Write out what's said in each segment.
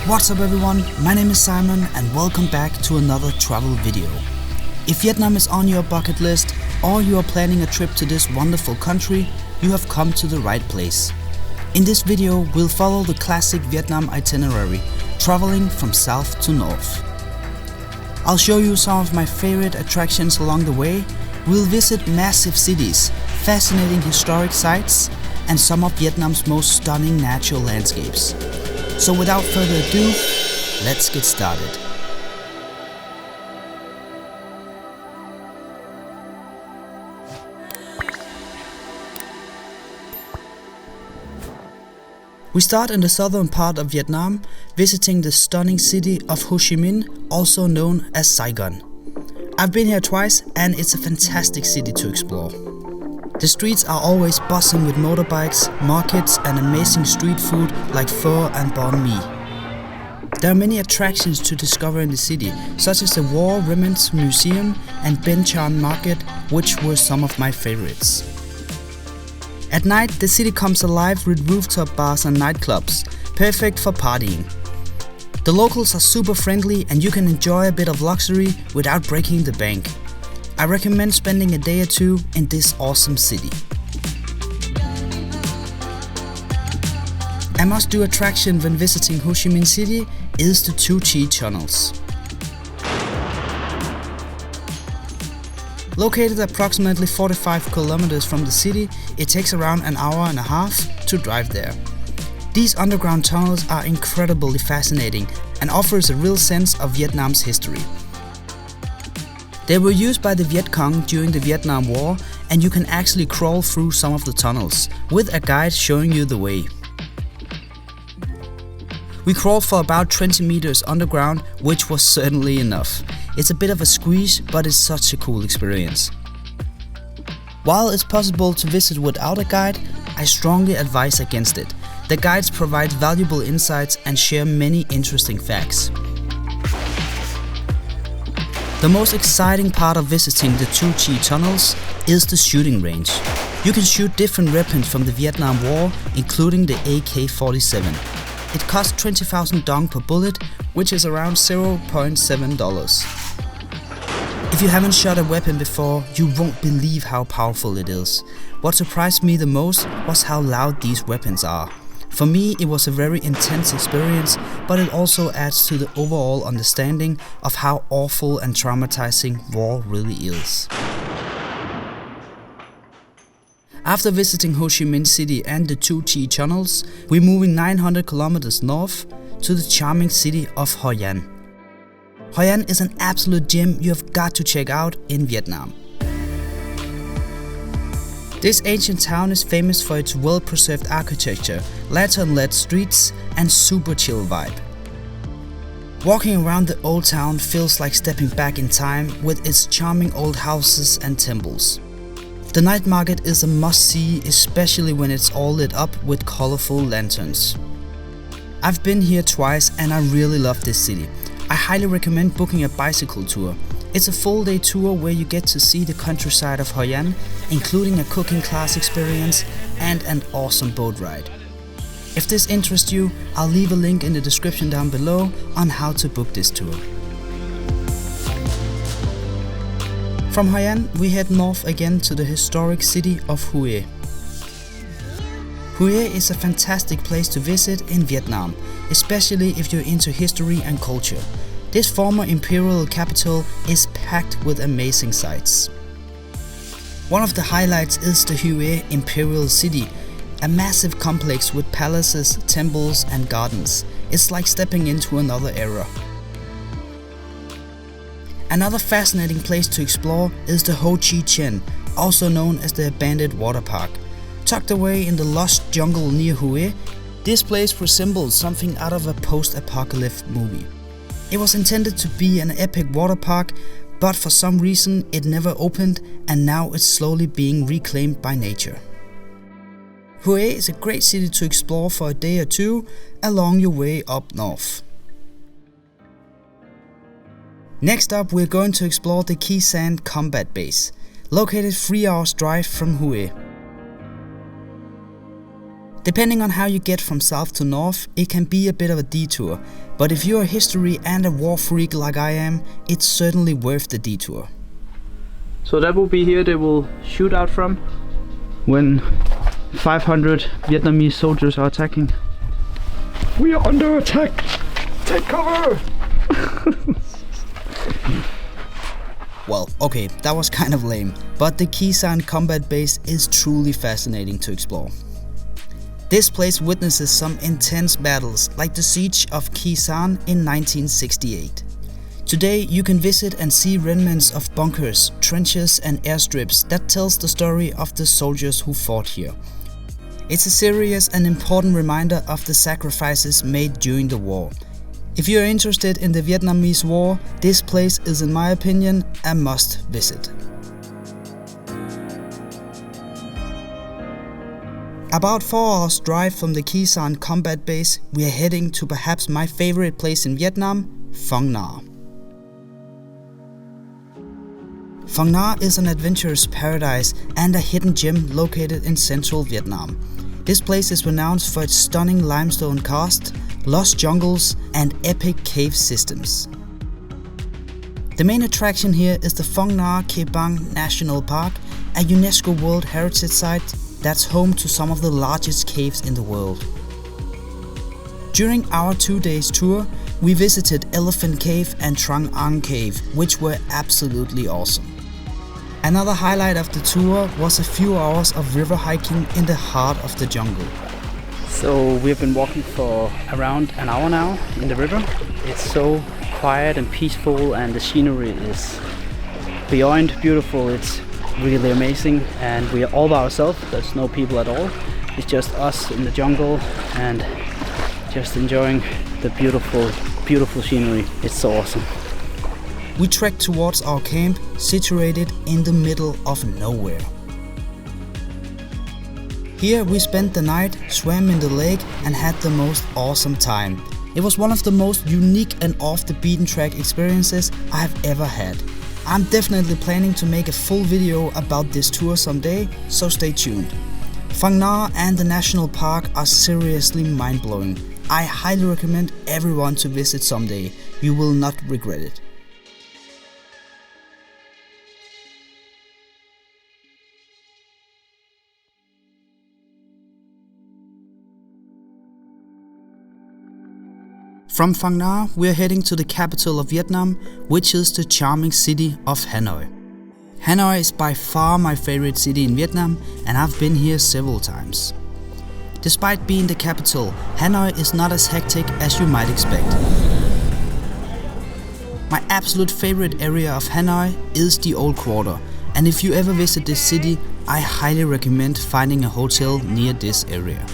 What's up everyone, my name is Simon and welcome back to another travel video. If Vietnam is on your bucket list or you are planning a trip to this wonderful country, you have come to the right place. In this video we'll follow the classic Vietnam itinerary, traveling from south to north. I'll show you some of my favorite attractions along the way. We'll visit massive cities, fascinating historic sites and some of Vietnam's most stunning natural landscapes. So without further ado, let's get started. We start in the southern part of Vietnam, visiting the stunning city of Ho Chi Minh, also known as Saigon. I've been here twice and it's a fantastic city to explore. The streets are always buzzing with motorbikes, markets and amazing street food like pho and banh mi. There are many attractions to discover in the city, such as the War Remnants Museum and Ben Chan Market, which were some of my favorites. At night, the city comes alive with rooftop bars and nightclubs, perfect for partying. The locals are super friendly and you can enjoy a bit of luxury without breaking the bank. I recommend spending a day or two in this awesome city. A must-do attraction when visiting Ho Chi Minh City is the Two Chi tunnels. Located approximately 45 kilometers from the city, it takes around an hour and a half to drive there. These underground tunnels are incredibly fascinating and offers a real sense of Vietnam's history. They were used by the Viet Cong during the Vietnam War and you can actually crawl through some of the tunnels, with a guide showing you the way. We crawled for about 20 meters underground, which was certainly enough. It's a bit of a squeeze, but it's such a cool experience. While it's possible to visit without a guide, I strongly advise against it. The guides provide valuable insights and share many interesting facts. The most exciting part of visiting the Two Chi tunnels is the shooting range. You can shoot different weapons from the Vietnam War, including the AK-47. It costs 20,000 dong per bullet, which is around $0.7. If you haven't shot a weapon before, you won't believe how powerful it is. What surprised me the most was how loud these weapons are. For me, it was a very intense experience, but it also adds to the overall understanding of how awful and traumatizing war really is. After visiting Ho Chi Minh City and the Two Chi tunnels, we're moving 900 kilometers north to the charming city of Hoi An. Hoi An is an absolute gem you have got to check out in Vietnam. This ancient town is famous for its well-preserved architecture, lantern-lit streets and super chill vibe. Walking around the old town feels like stepping back in time with its charming old houses and temples. The night market is a must-see, especially when it's all lit up with colorful lanterns. I've been here twice and I really love this city. I highly recommend booking a bicycle tour. It's a full-day tour where you get to see the countryside of Hoi An, including a cooking class experience and an awesome boat ride. If this interests you, I'll leave a link in the description down below on how to book this tour. From Hoi An, we head north again to the historic city of Hue. Hue is a fantastic place to visit in Vietnam, especially if you're into history and culture. This former imperial capital is packed with amazing sights. One of the highlights is the Hue Imperial City, a massive complex with palaces, temples and gardens. It's like stepping into another era. Another fascinating place to explore is the Ho Chi Minh, also known as the Abandoned Water Park. Tucked away in the lush jungle near Hue, this place resembles something out of a post-apocalypse movie. It was intended to be an epic water park, but for some reason it never opened and now it's slowly being reclaimed by nature. Hue is a great city to explore for a day or two along your way up north. Next up, we're going to explore the Khe Sanh Combat Base, located 3 hours drive from Hue. Depending on how you get from south to north, it can be a bit of a detour, but if you're a history and a war freak like I am, it's certainly worth the detour. So that will be here they will shoot out from when 500 Vietnamese soldiers are attacking. We are under attack! Take cover! Well, okay, that was kind of lame, but the Khe Sanh combat base is truly fascinating to explore. This place witnesses some intense battles, like the siege of Khe Sanh in 1968. Today you can visit and see remnants of bunkers, trenches and airstrips that tells the story of the soldiers who fought here. It's a serious and important reminder of the sacrifices made during the war. If you're interested in the Vietnamese War, this place is, in my opinion, a must visit. About 4 hours drive from the Khe Sanh combat base, we are heading to perhaps my favorite place in Vietnam, Phong Nha. Phong Nha is an adventurous paradise and a hidden gem located in central Vietnam. This place is renowned for its stunning limestone karst, lost jungles and epic cave systems. The main attraction here is the Phong Nha Ke Bang National Park, a UNESCO World Heritage Site that's home to some of the largest caves in the world. During our 2 days tour, we visited Elephant Cave and Trang Ang Cave, which were absolutely awesome. Another highlight of the tour was a few hours of river hiking in the heart of the jungle. So we've been walking for around an hour now in the river. It's so quiet and peaceful and the scenery is beyond beautiful. It's really amazing and we are all by ourselves. There's no people at all. It's just us in the jungle and just enjoying the beautiful scenery. It's so awesome. We trekked towards our camp, situated in the middle of nowhere. Here we spent the night, swam in the lake and had the most awesome time. It was one of the most unique and off the beaten track experiences I have ever had. I'm definitely planning to make a full video about this tour someday, so stay tuned. Phong Nha and the national park are seriously mind-blowing. I highly recommend everyone to visit someday. You will not regret it. From Phong Nha, we are heading to the capital of Vietnam, which is the charming city of Hanoi. Hanoi is by far my favorite city in Vietnam, and I've been here several times. Despite being the capital, Hanoi is not as hectic as you might expect. My absolute favorite area of Hanoi is the Old Quarter, and if you ever visit this city, I highly recommend finding a hotel near this area.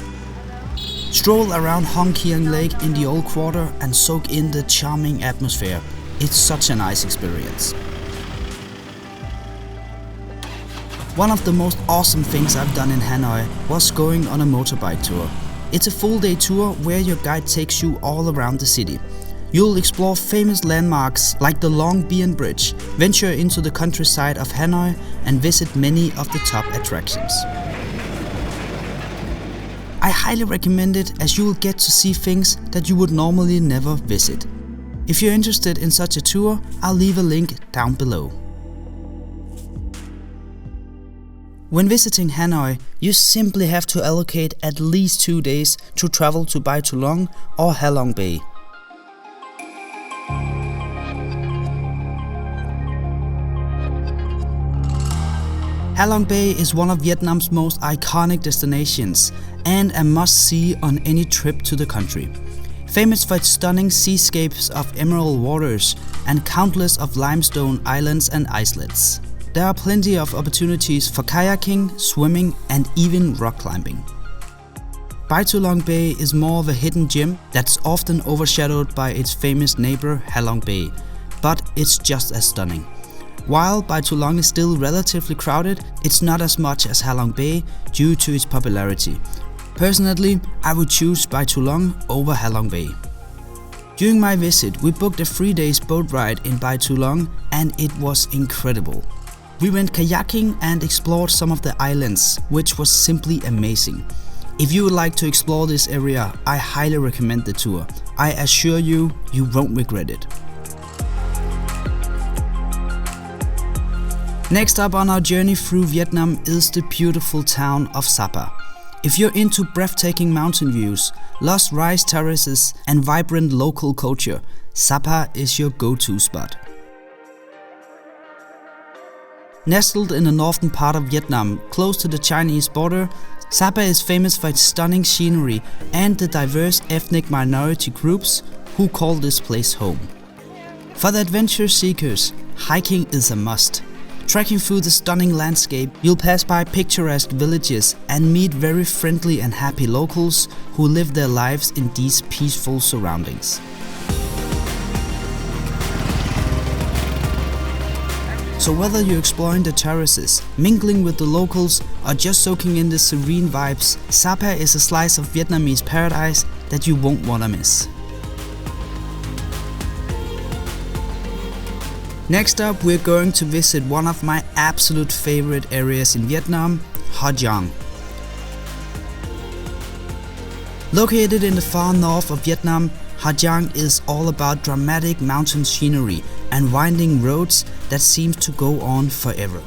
Stroll around Hong Kiang Lake in the Old Quarter and soak in the charming atmosphere. It's such a nice experience. One of the most awesome things I've done in Hanoi was going on a motorbike tour. It's a full day tour where your guide takes you all around the city. You'll explore famous landmarks like the Long Bien Bridge, venture into the countryside of Hanoi and visit many of the top attractions. I highly recommend it as you will get to see things that you would normally never visit. If you're interested in such a tour, I'll leave a link down below. When visiting Hanoi, you simply have to allocate at least 2 days to travel to Bai Tu Long or Halong Bay. Halong Bay is one of Vietnam's most iconic destinations and a must-see on any trip to the country. Famous for its stunning seascapes of emerald waters and countless of limestone islands and islets. There are plenty of opportunities for kayaking, swimming and even rock climbing. Bai Tu Long Bay is more of a hidden gem that's often overshadowed by its famous neighbor Halong Bay, but it's just as stunning. While Bai Tu Long is still relatively crowded, it's not as much as Halong Bay due to its popularity. Personally, I would choose Bai Tu Long over Halong Bay. During my visit, we booked a 3-day boat ride in Bai Tu Long and it was incredible. We went kayaking and explored some of the islands, which was simply amazing. If you would like to explore this area, I highly recommend the tour. I assure you, you won't regret it. Next up on our journey through Vietnam is the beautiful town of SaPa. If you're into breathtaking mountain views, lush rice terraces and vibrant local culture, SaPa is your go-to spot. Nestled in the northern part of Vietnam, close to the Chinese border, SaPa is famous for its stunning scenery and the diverse ethnic minority groups who call this place home. For the adventure seekers, hiking is a must. Trekking through the stunning landscape, you'll pass by picturesque villages and meet very friendly and happy locals who live their lives in these peaceful surroundings. So whether you're exploring the terraces, mingling with the locals, or just soaking in the serene vibes, SaPa is a slice of Vietnamese paradise that you won't wanna miss. Next up, we're going to visit one of my absolute favorite areas in Vietnam, Hoi An. Located in the far north of Vietnam, Hoi An is all about dramatic mountain scenery and winding roads that seem to go on forever.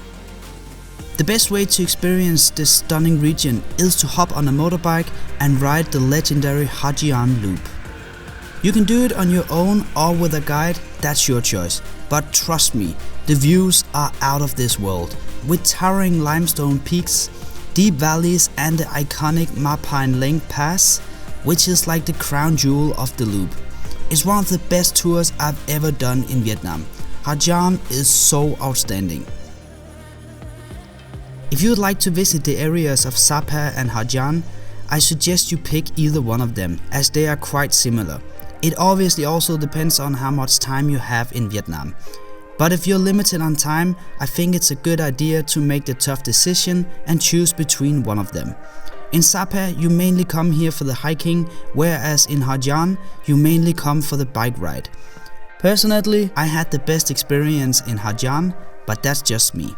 The best way to experience this stunning region is to hop on a motorbike and ride the legendary Hoi An Loop. You can do it on your own or with a guide, that's your choice. But trust me, the views are out of this world, with towering limestone peaks, deep valleys and the iconic Ma Pine Link Pass, which is like the crown jewel of the loop. It's one of the best tours I've ever done in Vietnam. Hoi An is so outstanding. If you would like to visit the areas of SaPa and Hoi An, I suggest you pick either one of them, as they are quite similar. It obviously also depends on how much time you have in Vietnam. But if you're limited on time, I think it's a good idea to make the tough decision and choose between one of them. In SaPa, you mainly come here for the hiking, whereas in Hoi An, you mainly come for the bike ride. Personally, I had the best experience in Hoi An, but that's just me.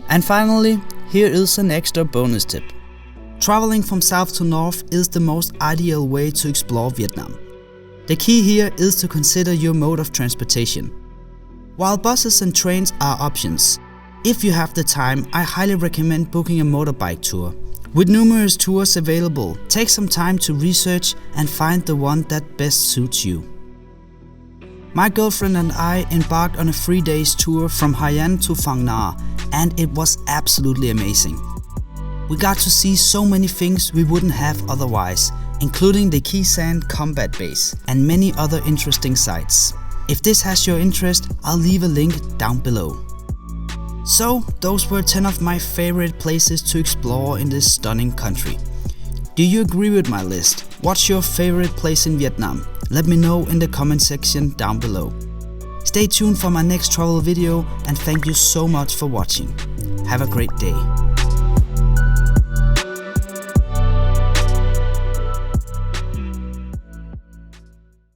And finally, here is an extra bonus tip. Traveling from south to north is the most ideal way to explore Vietnam. The key here is to consider your mode of transportation. While buses and trains are options, if you have the time, I highly recommend booking a motorbike tour. With numerous tours available, take some time to research and find the one that best suits you. My girlfriend and I embarked on a 3-day tour from Hoi An to Phong Nha, and it was absolutely amazing. We got to see so many things we wouldn't have otherwise, including the Khe Sanh combat base and many other interesting sites. If this has your interest, I'll leave a link down below. So, those were 10 of my favorite places to explore in this stunning country. Do you agree with my list? What's your favorite place in Vietnam? Let me know in the comment section down below. Stay tuned for my next travel video and thank you so much for watching. Have a great day.